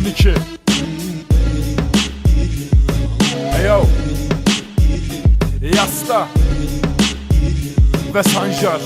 12. Hey yo, Yasta ve Sancar.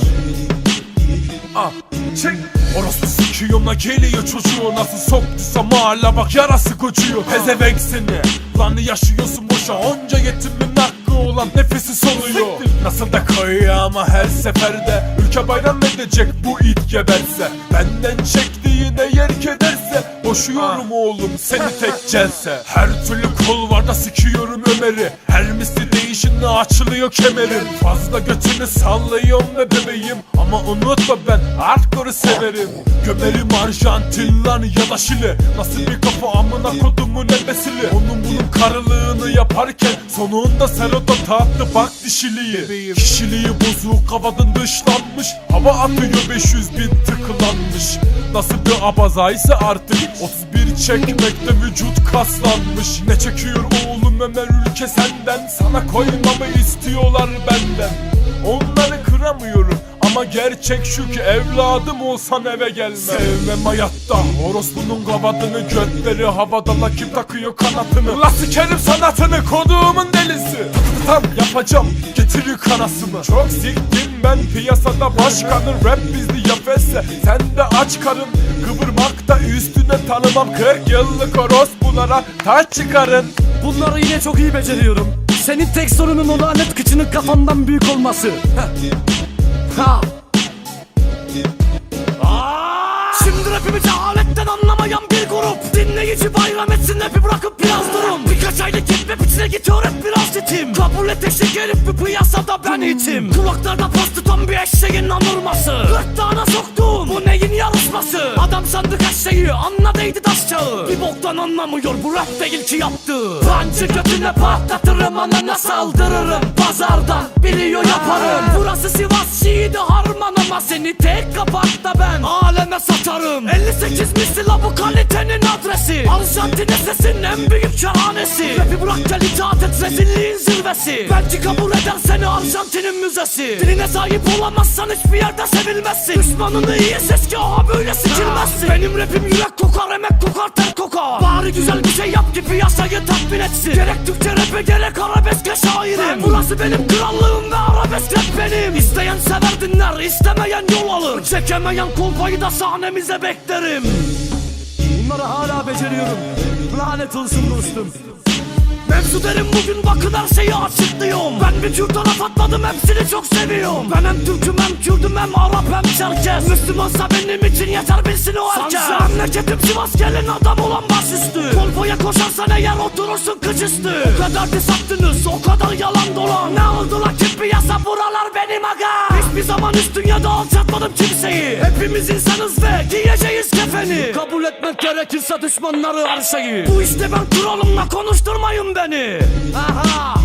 Çek. Orası sikiyona geliyor çocuğu, nasıl soktuysa mahalle bak yarası kocuyor. Pezevenk seni lan, yaşıyorsun boşa, onca yetimin hakkı olan nefesi soluyor. Nasıl da koyuyor ama her seferde, ülke bayram edecek bu it geberse. Benden çektiğine yerk ederse, boşuyorum oğlum seni tek celse. Her türlü kol var da sikiyorum Ömer'i, her misli değişinle açılıyor kemerim. Fazla götünü sallıyorum ve bebeğim, ama unutma ben hardcore'u severim. Gömerim Arjantin lan ya da Şili, nasıl bir kafa amına kodumun ebesili. Onun bunun karılığını yaparken sonunda seroda tattı bak dişiliği. Kişiliği bozuk, havadan dışlanmış, hava atıyor 500 bin tıklanmış. Nasıl bir abazaysa artık 31 çekmekte vücut kaslanmış. Ne çekiyor oğlum Ömer ülke senden, sana koymamı istiyorlar benden. Onları kıramıyorum ama gerçek şu ki, evladım olsan eve gelmem. Sevmem hayatta orospunun kavadını, götleri havada la kim takıyor kanatını. La sikerim sanatını, koduğumun delisi. Tam yapacağım getirir kanasını. Çok siktim ben piyasada başkanı, rap bizli yafesse sen de aç karın. Kıvırmakta üstüne tanımam, 40 yıllık orospulara taç çıkarın. Bunları yine çok iyi beceriyorum. Senin tek sorunun o lanet kıçının kafandan büyük olması. Ha. Şimdi rapimi cehaletten anlamayan bir grup, dinleyici bayram etsin rapi bırakıp biraz durun. Birkaç aylık hip içine gidiyor hep biraz ritim. Kabul et eşek herif bir piyasada ben itim. Kulaklarda pas tutan bir eşeğin anırması, gırtlağına soktuğum bu neyin yarışması. Adam sandık eşeği anladıydı taş çağı, bir boktan anlamıyor bu rap değil ki yaptığı. Pancı götüne patlatırım, anana saldırırım. Pazardan biliyor yaparım. Burası Sivas Şiidi Harman, ama seni tek kapakta ben aleme satarım. 58 misli la bu kalitenin adresi, Arjantin sesin en büyük şahanesi. Rapi bırak gel itaat et, rezilliğin zirvesi. Belki kabul eder seni Arjantin'in müzesi. Diline sahip olamazsan hiçbir yerde sevilmezsin. Düşmanını iyi ses ki aha böyle sikilmezsin. Benim rapim yürek kokar, emek kokar, ter kokar. Bari güzel bir şey yap ki piyasayı tatmin etsin. Gerek Türkçe rap'e gerek arabeske şairim. Burası benim krallığım ve arabesk rap benim. İsteyen sever dinler, istemeyen yol alır. Çekemeyen kolpayı da sahnemize beklerim. Bunları hala beceriyorum, lanet olsun dostum. Mevzu derim bugün, bakın her şeyi açıklıyorum. Ben bir Kürt Arap atladım, hepsini çok seviyorum. Ben hem Türk'üm hem Kürdüm hem Arap hem Çerkez. Müslümansa benim için yeter bilsin o herkes. Memleketim Sivas, gelin adam olan başüstü. Kolpaya koşarsan eğer oturursun kıç üstü. O kadar diss attınız, o kadar yalan dolan. Ne oldu la kim piyasa, buralar benim aga. Hiçbir zaman üst dünyada alçatmadım kimseyi. Hepimiz insanız ve giyeceğiz kefeni. Kabul etmek gerekirse düşmanları her şeyi. Bu işte ben kralımla konuşturmayın beni. Aha.